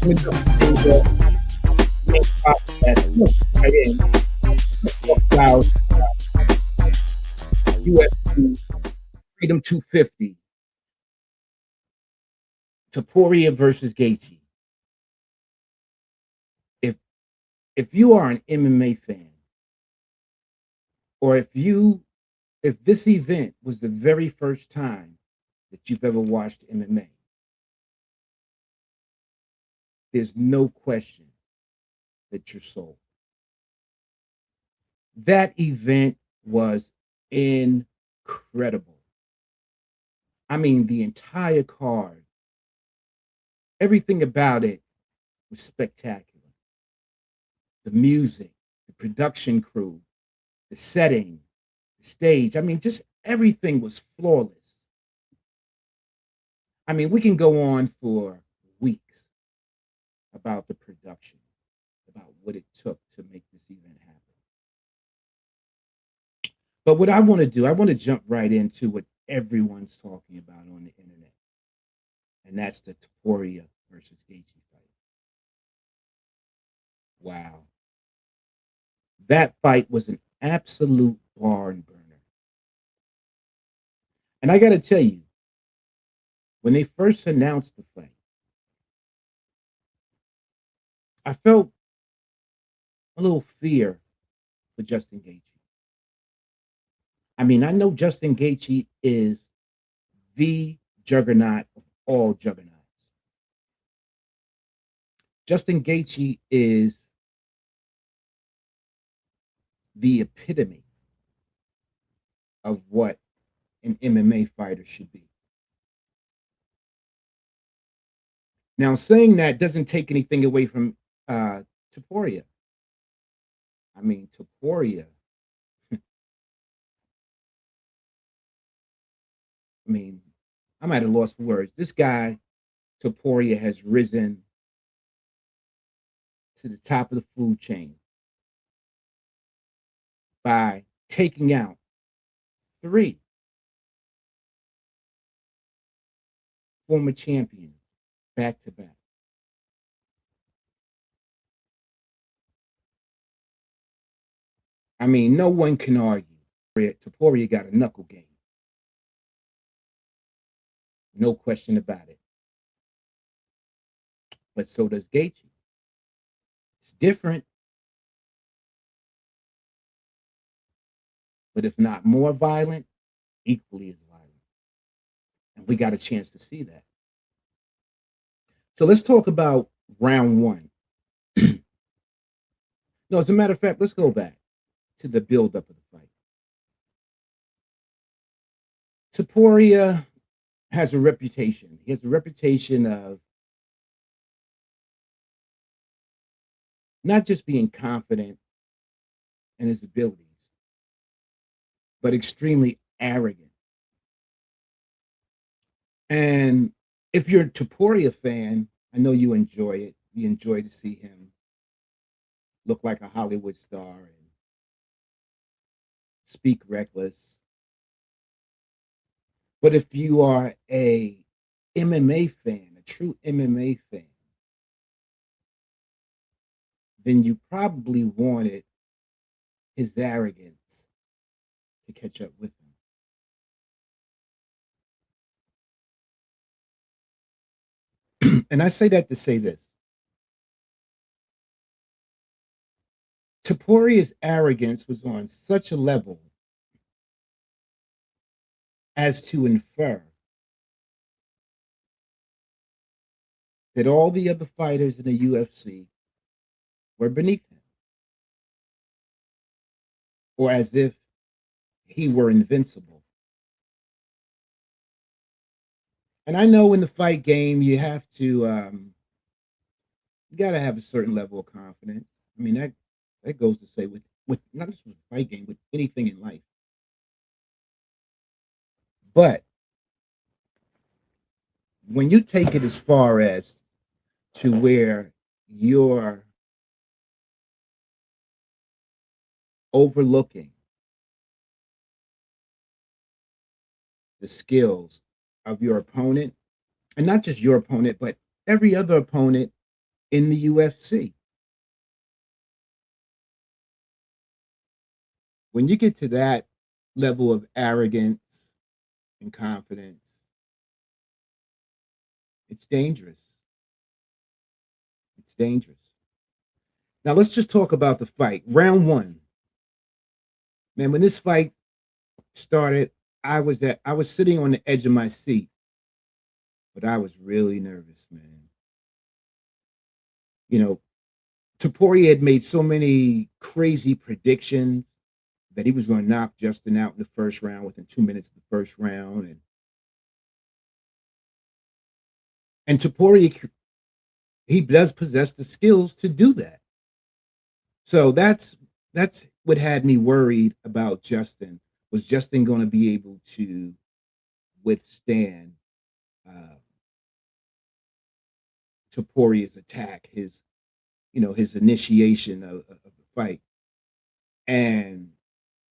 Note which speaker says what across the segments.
Speaker 1: Welcome to the main podcast. Look, right in. Let's talk about UFC Freedom 250. Topuria versus Gaethje. If if you are an MMA fan, or if this event was the very first time that you've ever watched MMA, there's no question that you're sold. That event was incredible. I mean, the entire card, everything about it was spectacular. The music, the production crew, the setting, the stage. I mean, just everything was flawless. I mean, we can go on for weeks about the production, about what it took to make this event happen. But what I want to do, I want to jump right into what everyone's talking about on the internet, and that's the Topuria versus Gaethje fight. Wow. That fight was an absolute barn burner. And I got to tell you, when they first announced the fight, I felt a little fear for Justin Gaethje. I mean, I know Justin Gaethje is the juggernaut of all juggernauts. Justin Gaethje is the epitome of what an MMA fighter should be. Now, saying that doesn't take anything away from Topuria. I mean, Topuria. I mean, I'm at a loss for words. This guy, Topuria, has risen to the top of the food chain by taking out 3 former champions back to back. I mean, no one can argue. Topuria got a knuckle game. No question about it. But so does Gaethje. It's different, but if not more violent, equally as violent. And we got a chance to see that. So let's talk about round 1. No, as a matter of fact, let's go back to the buildup of the fight. Topuria has a reputation. He has a reputation of not just being confident in his abilities, but extremely arrogant. And if you're a Topuria fan, I know you enjoy it. You enjoy to see him look like a Hollywood star and speak reckless. But if you are a MMA fan, a true MMA fan, then you probably wanted his arrogance to catch up with him. And I say that to say this. Topuria's arrogance was on such a level as to infer that all the other fighters in the UFC were beneath him, or as if he were invincible. And I know in the fight game, you have to, you got to have a certain level of confidence. I mean, that goes to say with not just with the fight game, with anything in life. But when you take it as far as to where you're overlooking the skills of your opponent, and not just your opponent, but every other opponent in the UFC. When you get to that level of arrogance and confidence, it's dangerous. It's dangerous. Now let's just talk about the fight. Round one. Man, when this fight started, I was sitting on the edge of my seat, but I was really nervous, man. You know, Topuria had made so many crazy predictions that he was going to knock Justin out in the first round within 2 minutes of the first round, and Topuria, he does possess the skills to do that. So that's what had me worried about Justin. Was Justin going to be able to withstand uh, Topuria's attack, his initiation of the fight? And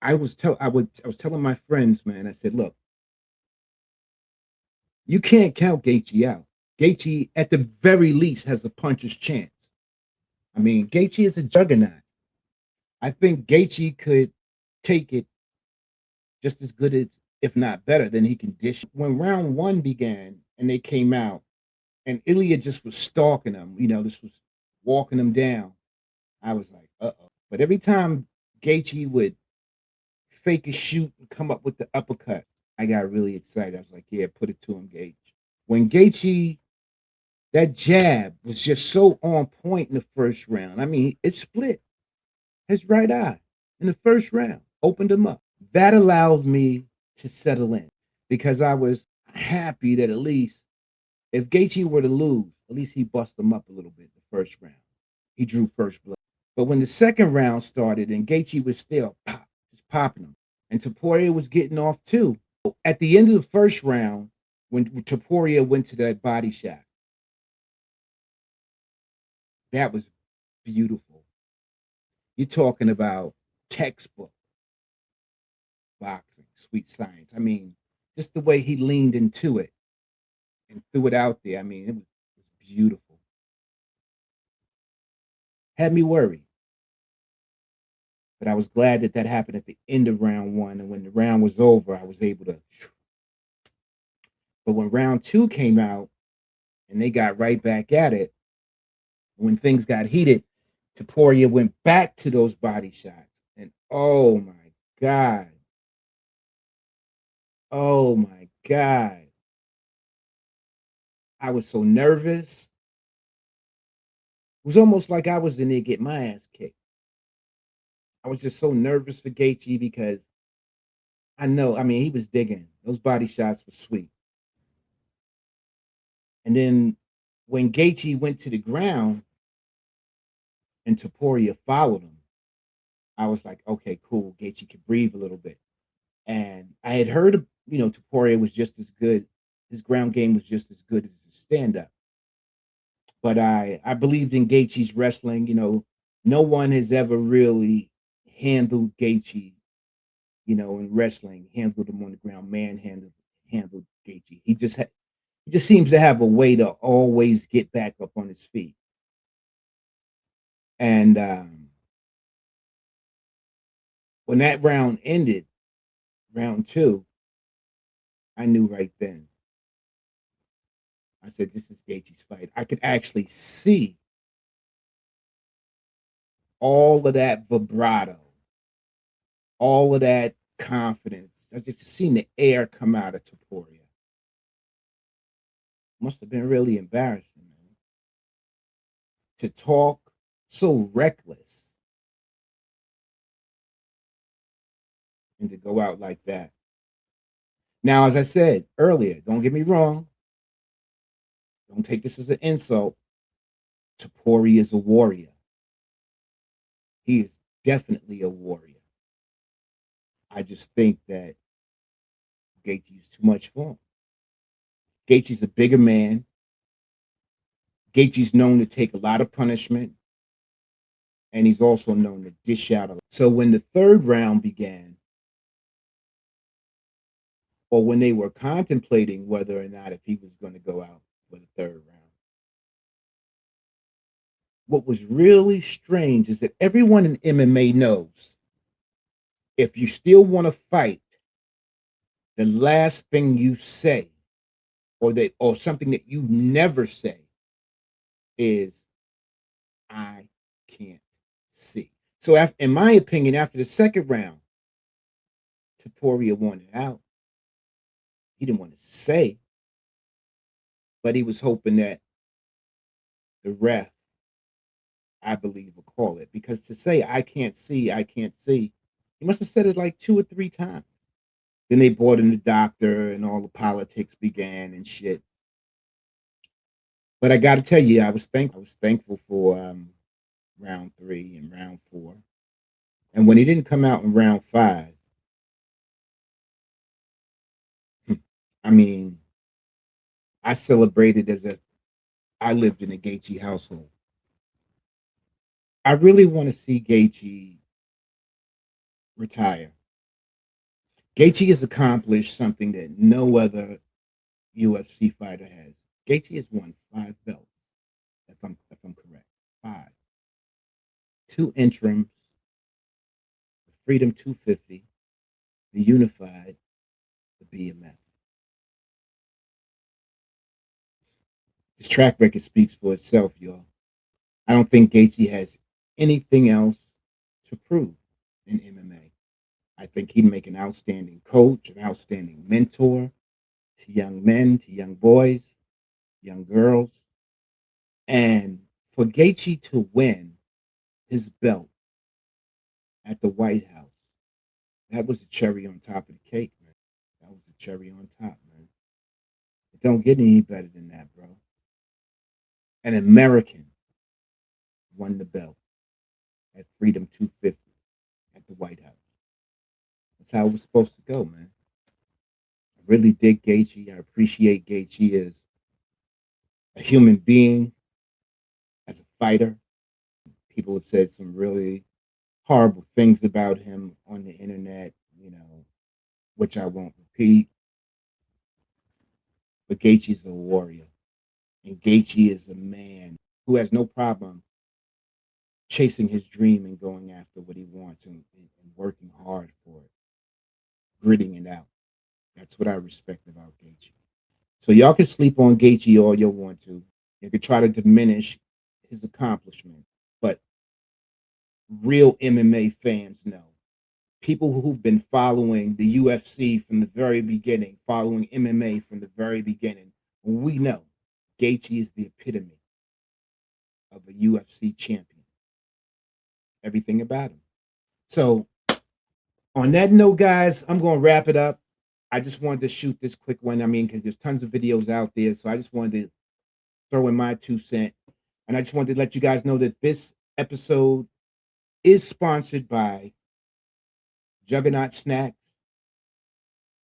Speaker 1: I was telling my friends, man, I said, look, you can't count Gaethje out. Gaethje, at the very least, has a puncher's chance. I mean, Gaethje is a juggernaut. I think Gaethje could take it just as good as, if not better, than he can dish. When round one began and they came out, and Ilia just was stalking them, this was walking them down. I was like, uh-oh. But every time Gaethje would fake a shoot and come up with the uppercut, I got really excited. I was like, yeah, put it to him, Gaethje. When Gaethje, that jab was just so on point in the first round. I mean, it split his right eye in the first round, opened him up. That allowed me to settle in because I was happy that at least if Gaethje were to lose, at least he busted him up a little bit in the first round. He drew first blood. But when the second round started and Gaethje was still just popping him, and Topuria was getting off too. At the end of the first round, when Topuria went to that body shot, that was beautiful. You're talking about textbook boxing, sweet science. I mean, just the way he leaned into it and threw it out there. I mean, it was beautiful. Had me worried, but I was glad that that happened at the end of round one. And when the round was over, I was able to. But when round two came out and they got right back at it, when things got heated, Topuria went back to those body shots. And oh my God. Oh my God. I was so nervous. It was almost like I was in there getting my ass kicked. I was just so nervous for Gaethje because I mean, he was digging. Those body shots were sweet. And then when Gaethje went to the ground and Topuria followed him, I was like, okay, cool. Gaethje could breathe a little bit. And I had heard, Topuria was just as good. His ground game was just as good as his stand up. But I believed in Gaethje's wrestling. No one has ever really handled Gaethje, in wrestling, handled him on the ground, handled Gaethje. He just seems to have a way to always get back up on his feet. And when that round ended, round two, I knew right then. I said, this is Gaethje's fight. I could actually see all of that vibrato, all of that confidence. I just seen the air come out of Topuria. Must have been really embarrassing, man, to talk so reckless and to go out like that. Now, as I said earlier, don't get me wrong. Don't take this as an insult. Topuria is a warrior. He is definitely a warrior. I just think that Gaethje is too much for him. Gaethje's a bigger man. Gaethje's known to take a lot of punishment, and he's also known to dish out a lot. So when the third round began, or when they were contemplating whether or not if he was going to go out for the third round, what was really strange is that everyone in MMA knows if you still want to fight, the last thing you say or something that you never say is I can't see. So in my opinion, after the second round, Topuria won it out. He didn't want to say, but he was hoping that the ref, I believe, will call it. Because to say I can't see, he must have said it like 2 or 3 times. Then they brought in the doctor and all the politics began and shit. But I got to tell you, I was thankful for round 3 and round 4. And when he didn't come out in round 5, I mean, I celebrated as if I lived in a Gaethje household. I really want to see Gaethje retire. Gaethje has accomplished something that no other UFC fighter has. Gaethje has won 5 belts, if I'm correct. 5. 2 interims, the Freedom 250, the Unified, the BMF. His track record speaks for itself, y'all. I don't think Gaethje has anything else to prove in MMA. I think he'd make an outstanding coach, an outstanding mentor to young men, to young boys, young girls. And for Gaethje to win his belt at the White House, that was the cherry on top of the cake, man. That was the cherry on top, man. It don't get any better than that, bro. An American won the belt at Freedom 250 at the White House. That's how it was supposed to go, man. I really dig Gaethje. I appreciate Gaethje as a human being, as a fighter. People have said some really horrible things about him on the internet, which I won't repeat. But Gaethje is a warrior. And Gaethje is a man who has no problem chasing his dream and going after what he wants and working hard for it, gritting it out. That's what I respect about Gaethje. So y'all can sleep on Gaethje all you want to. You can try to diminish his accomplishments, but real MMA fans know. People who've been following the UFC from the very beginning, following MMA from the very beginning, we know Gaethje is the epitome of a UFC champion. Everything about him. So on that note, guys, I'm going to wrap it up. I just wanted to shoot this quick one. I mean, because there's tons of videos out there. So I just wanted to throw in my 2 cents. And I just wanted to let you guys know that this episode is sponsored by Juggernaut Snacks.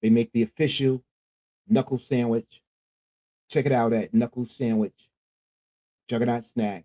Speaker 1: They make the official knuckle sandwich. Check it out at Knuckle Sandwich, JuggernautSnacks.com.